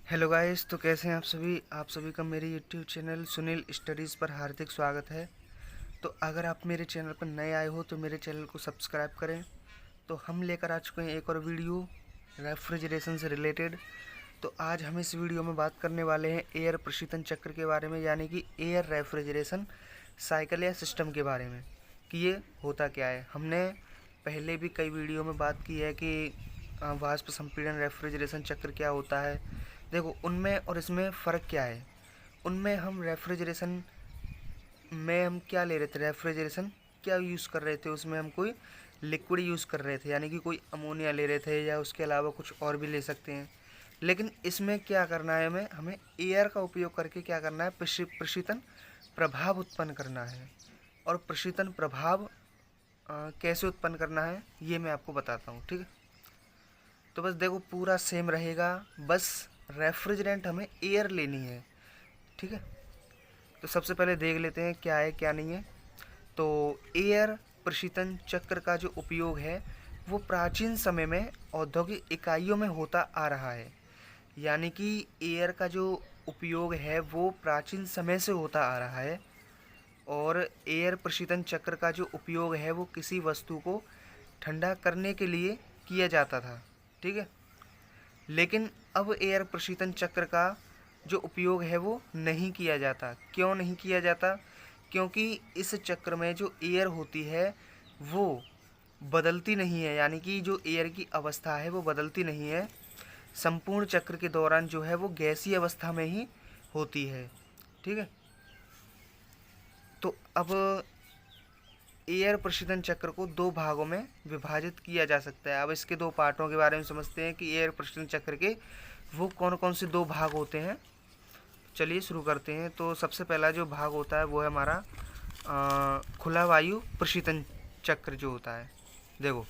Hello guys, तो कैसे हैं आप सभी का मेरे यूट्यूब चैनल सुनील स्टडीज़ पर हार्दिक स्वागत है। तो अगर आप मेरे चैनल पर नए आए हो तो मेरे चैनल को सब्सक्राइब करें। तो हम लेकर आ चुके हैं एक और वीडियो रेफ्रिजरेशन से रिलेटेड। तो आज हम इस वीडियो में बात करने वाले हैं एयर प्रशीतन चक्र के बारे में, यानी कि एयर रेफ्रिजरेशन साइकिल या सिस्टम के बारे में कि ये होता क्या है। हमने पहले भी कई वीडियो में बात की है कि वाष्प संपीड़न रेफ्रिजरेशन चक्र क्या होता है। देखो, उनमें और इसमें फ़र्क क्या है। उनमें हम रेफ्रिजरेशन में हम क्या ले रहे थे, रेफ्रिजरेशन क्या यूज़ कर रहे थे, उसमें हम कोई लिक्विड यूज़ कर रहे थे, यानी कि कोई अमोनिया ले रहे थे या उसके अलावा कुछ और भी ले सकते हैं। लेकिन इसमें क्या करना है, हमें एयर का उपयोग करके क्या करना है, प्रशीतन प्रभाव उत्पन्न करना है। और प्रशीतन प्रभाव कैसे उत्पन्न करना है ये मैं आपको बताता हूँ, ठीक है। तो बस देखो, पूरा सेम रहेगा, बस रेफ्रिजरेंट हमें एयर लेनी है, ठीक है। तो सबसे पहले देख लेते हैं क्या है क्या नहीं है। तो एयर प्रशीतन चक्र का जो उपयोग है वो प्राचीन समय में औद्योगिक इकाइयों में होता आ रहा है। यानी कि एयर का जो उपयोग है वो प्राचीन समय से होता आ रहा है। और एयर प्रशीतन चक्र का जो उपयोग है वो किसी वस्तु को ठंडा करने के लिए किया जाता था, ठीक है। लेकिन अब एयर प्रशीतन चक्र का जो उपयोग है वो नहीं किया जाता। क्यों नहीं किया जाता? क्योंकि इस चक्र में जो एयर होती है वो बदलती नहीं है, यानी कि जो एयर की अवस्था है वो बदलती नहीं है। संपूर्ण चक्र के दौरान जो है वो गैसीय अवस्था में ही होती है, ठीक है। तो अब एयर प्रशीतन चक्र को दो भागों में विभाजित किया जा सकता है। अब इसके दो पार्टों के बारे में समझते हैं कि एयर प्रशीतन चक्र के वो कौन कौन से दो भाग होते हैं। चलिए शुरू करते हैं। तो सबसे पहला जो भाग होता है वो है हमारा खुला वायु प्रशीतन चक्र जो होता है। देखो,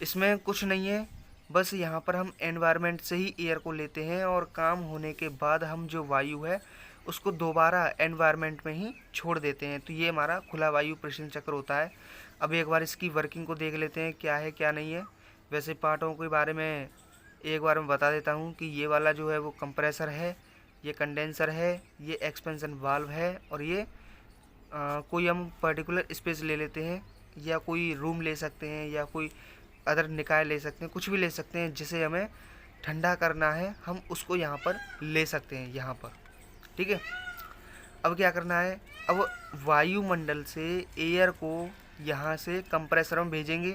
इसमें कुछ नहीं है, बस यहाँ पर हम एनवायरनमेंट से ही एयर को लेते हैं और काम होने के बाद हम जो वायु है उसको दोबारा एनवायरनमेंट में ही छोड़ देते हैं। तो ये हमारा खुला वायु प्रशीतन चक्र होता है। अब एक बार इसकी वर्किंग को देख लेते हैं क्या है क्या नहीं है। वैसे पार्टों के बारे में एक बार मैं बता देता हूँ कि ये वाला जो है वो कंप्रेसर है, ये कंडेंसर है, ये एक्सपेंशन वाल्व है, और ये कोई हम पर्टिकुलर स्पेस ले लेते हैं या कोई रूम ले सकते हैं या कोई अदर निकाय ले सकते हैं, कुछ भी ले सकते हैं जिसे हमें ठंडा करना है हम उसको यहाँ पर ले सकते हैं यहाँ पर, ठीक है। अब क्या करना है, अब वायुमंडल से एयर को यहाँ से कंप्रेसर में भेजेंगे।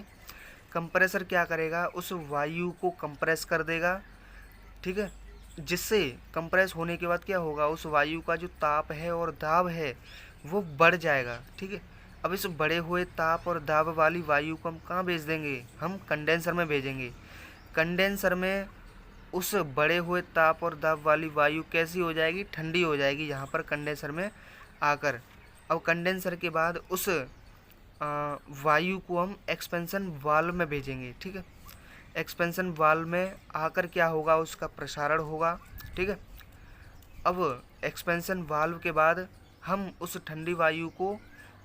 कंप्रेसर क्या करेगा, उस वायु को कंप्रेस कर देगा, ठीक है। जिससे कंप्रेस होने के बाद क्या होगा, उस वायु का जो ताप है और दाब है वो बढ़ जाएगा, ठीक है। अब इस बढ़े हुए ताप और दाब वाली वायु को हम कहाँ भेज देंगे, हम कंडेंसर में भेजेंगे। कंडेंसर में उस बढ़े हुए ताप और दाब वाली वायु कैसी हो जाएगी, ठंडी हो जाएगी यहाँ पर कंडेंसर में आकर। अब कंडेंसर के बाद उस वायु को हम एक्सपेंशन वाल्व में भेजेंगे, ठीक है। एक्सपेंशन वाल्व में आकर क्या होगा, उसका प्रसारण होगा, ठीक है। अब एक्सपेंशन वाल्व के बाद हम उस ठंडी वायु को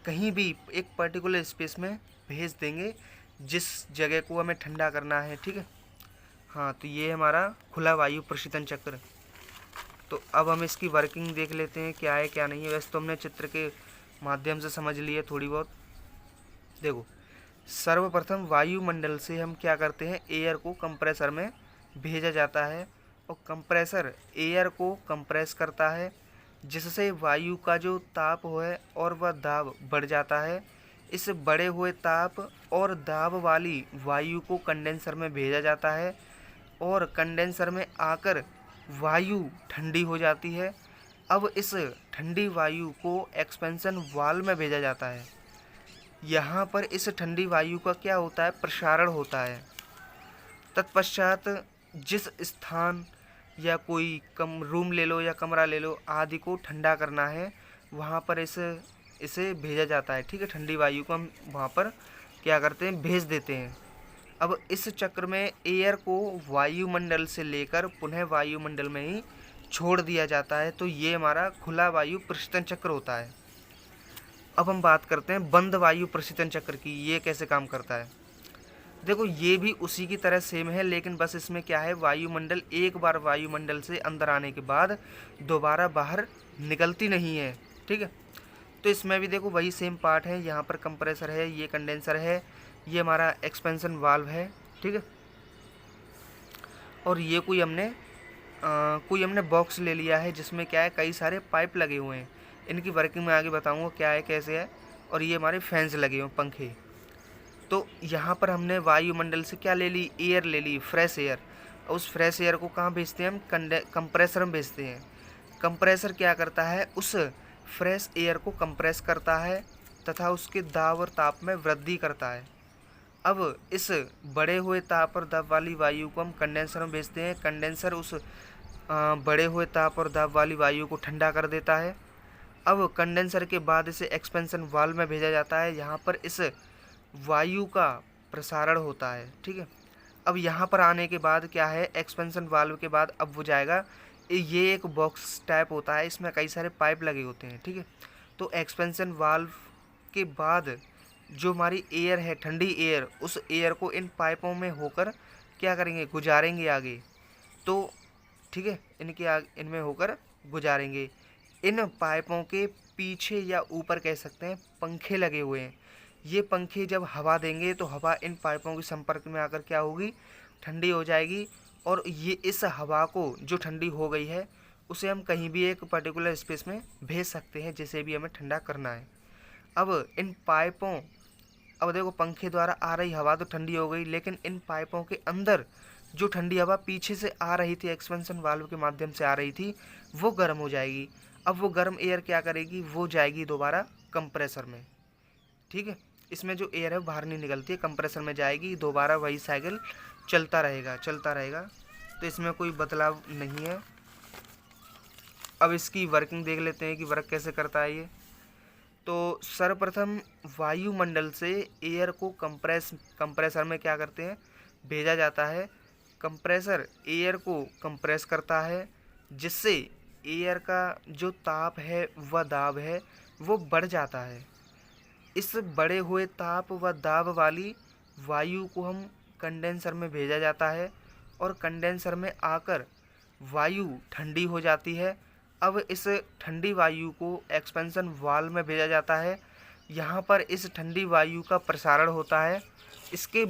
कहीं भी एक पर्टिकुलर स्पेस में भेज देंगे जिस जगह को हमें ठंडा करना है, ठीक है। हाँ, तो ये हमारा खुला वायु प्रशीतन चक्र। तो अब हम इसकी वर्किंग देख लेते हैं क्या है क्या नहीं है। वैसे तो हमने चित्र के माध्यम से समझ लिए थोड़ी बहुत। देखो, सर्वप्रथम वायुमंडल से हम क्या करते हैं, एयर को कंप्रेसर में भेजा जाता है और कंप्रेसर एयर को कंप्रेस करता है जिससे वायु का जो ताप है और वह दाब बढ़ जाता है। इस बढ़े हुए ताप और दाब वाली वायु को कंडेंसर में भेजा जाता है और कंडेंसर में आकर वायु ठंडी हो जाती है। अब इस ठंडी वायु को एक्सपेंशन वाल्व में भेजा जाता है। यहाँ पर इस ठंडी वायु का क्या होता है, प्रसारण होता है। तत्पश्चात जिस स्थान या कोई कम रूम ले लो या कमरा ले लो आदि को ठंडा करना है वहाँ पर इसे भेजा जाता है, ठीक है। ठंडी वायु को हम वहाँ पर क्या करते हैं, भेज देते हैं। अब इस चक्र में एयर को वायुमंडल से लेकर पुनः वायुमंडल में ही छोड़ दिया जाता है। तो ये हमारा खुला वायु प्रशीतन चक्र होता है। अब हम बात करते हैं बंद वायु प्रशीतन चक्र की, ये कैसे काम करता है। देखो ये भी उसी की तरह सेम है, लेकिन बस इसमें क्या है, वायुमंडल एक बार वायुमंडल से अंदर आने के बाद दोबारा बाहर निकलती नहीं है। ठीक है, तो इसमें भी देखो वही सेम पार्ट है। यहाँ पर कंप्रेसर है, ये कंडेंसर है, ये हमारा एक्सपेंशन वाल्व है। ठीक है, और ये कोई हमने बॉक्स ले लिया है जिसमें क्या है, कई सारे पाइप लगे हुए हैं। इनकी वर्किंग मैं आगे बताऊंगा क्या है कैसे है। और ये हमारे फैंस लगे हुए पंखे। तो यहाँ पर हमने वायुमंडल से क्या ले ली, एयर ले ली, फ्रेश एयर। उस फ्रेश एयर को कहाँ भेजते हैं हम, कंप्रेसर में भेजते हैं। कंप्रेसर क्या करता है, उस फ्रेश एयर को कंप्रेस करता है तथा उसके दाब और ताप में वृद्धि करता है। अब इस बढ़े हुए ताप और दाब वाली वायु को हम कंडेंसर में भेजते हैं। कंडेंसर उस बढ़े हुए ताप और दाब वाली वायु को ठंडा कर देता है। अब कंडेंसर के बाद इसे एक्सपेंशन वाल्व में भेजा जाता है। यहाँ पर इस वायु का प्रसारण होता है। ठीक है, अब यहाँ पर आने के बाद क्या है, एक्सपेंशन वाल्व के बाद अब वो जाएगा, ये एक बॉक्स टाइप होता है, इसमें कई सारे पाइप लगे होते हैं। ठीक है, तो एक्सपेंशन वाल्व के बाद जो हमारी एयर है, ठंडी एयर, उस एयर को इन पाइपों में होकर क्या करेंगे, गुजारेंगे आगे। तो ठीक है, इनमें होकर गुजारेंगे। इन पाइपों के पीछे या ऊपर कह सकते हैं पंखे लगे हुए हैं। ये पंखे जब हवा देंगे तो हवा इन पाइपों के संपर्क में आकर क्या होगी, ठंडी हो जाएगी। और ये इस हवा को जो ठंडी हो गई है उसे हम कहीं भी एक पर्टिकुलर स्पेस में भेज सकते हैं, जिसे भी हमें ठंडा करना है। अब देखो पंखे द्वारा आ रही हवा तो ठंडी हो गई, लेकिन इन पाइपों के अंदर जो ठंडी हवा पीछे से आ रही थी, एक्सपेंशन वाल्व के माध्यम से आ रही थी, वो गर्म हो जाएगी। अब वो गर्म एयर क्या करेगी, वो जाएगी दोबारा कंप्रेसर में। ठीक है, इसमें जो एयर है वो बाहर नहीं निकलती है, कंप्रेसर में जाएगी, दोबारा वही साइकिल चलता रहेगा। तो इसमें कोई बदलाव नहीं है। अब इसकी वर्किंग देख लेते हैं कि वर्क कैसे करता है ये। तो सर्वप्रथम वायुमंडल से एयर को कंप्रेसर में क्या करते हैं, भेजा जाता है। कंप्रेसर एयर को कंप्रेस करता है, जिससे एयर का जो ताप है व दाब है वो बढ़ जाता है। इस बढ़े हुए ताप व दाब वाली वायु को हम कंडेंसर में भेजा जाता है, और कंडेंसर में आकर वायु ठंडी हो जाती है। अब इस ठंडी वायु को एक्सपेंशन वाल्व में भेजा जाता है। यहाँ पर इस ठंडी वायु का प्रसारण होता है। इसके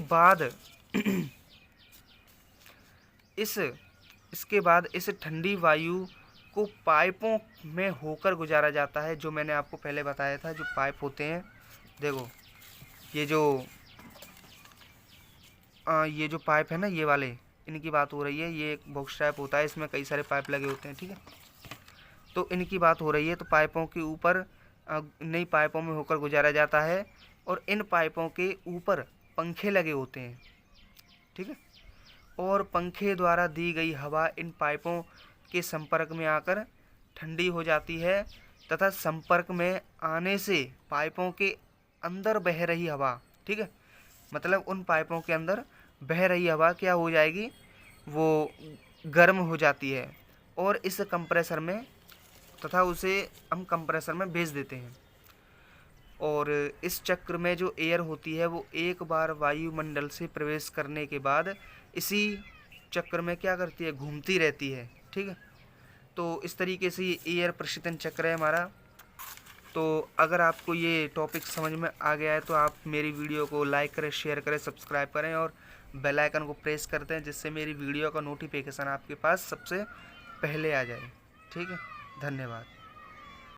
बाद इस ठंडी वायु को पाइपों में होकर गुजारा जाता है, जो मैंने आपको पहले बताया था। जो पाइप होते हैं, देखो ये जो पाइप है ना, ये वाले, इनकी बात हो रही है। ये एक बॉक्स टाइप होता है, इसमें कई सारे पाइप लगे होते हैं। ठीक है, तो इनकी बात हो रही है। तो पाइपों के ऊपर नई पाइपों में होकर गुजारा जाता है, और इन पाइपों के ऊपर पंखे लगे होते हैं। ठीक है, और पंखे द्वारा दी गई हवा इन पाइपों के संपर्क में आकर ठंडी हो जाती है, तथा संपर्क में आने से पाइपों के अंदर बह रही हवा, ठीक है, मतलब उन पाइपों के अंदर बह रही हवा क्या हो जाएगी, वो गर्म हो जाती है, और इस कंप्रेसर में तथा उसे हम कंप्रेसर में भेज देते हैं। और इस चक्र में जो एयर होती है वो एक बार वायुमंडल से प्रवेश करने के बाद इसी चक्र में क्या करती है, घूमती रहती है। ठीक है, तो इस तरीके से ये एयर प्रशीतन चक्र है हमारा। तो अगर आपको ये टॉपिक समझ में आ गया है तो आप मेरी वीडियो को लाइक करें, शेयर करें, सब्सक्राइब करें, और बेल आइकन को प्रेस करते हैं, जिससे मेरी वीडियो का नोटिफिकेशन आपके पास सबसे पहले आ जाए। ठीक है, धन्यवाद।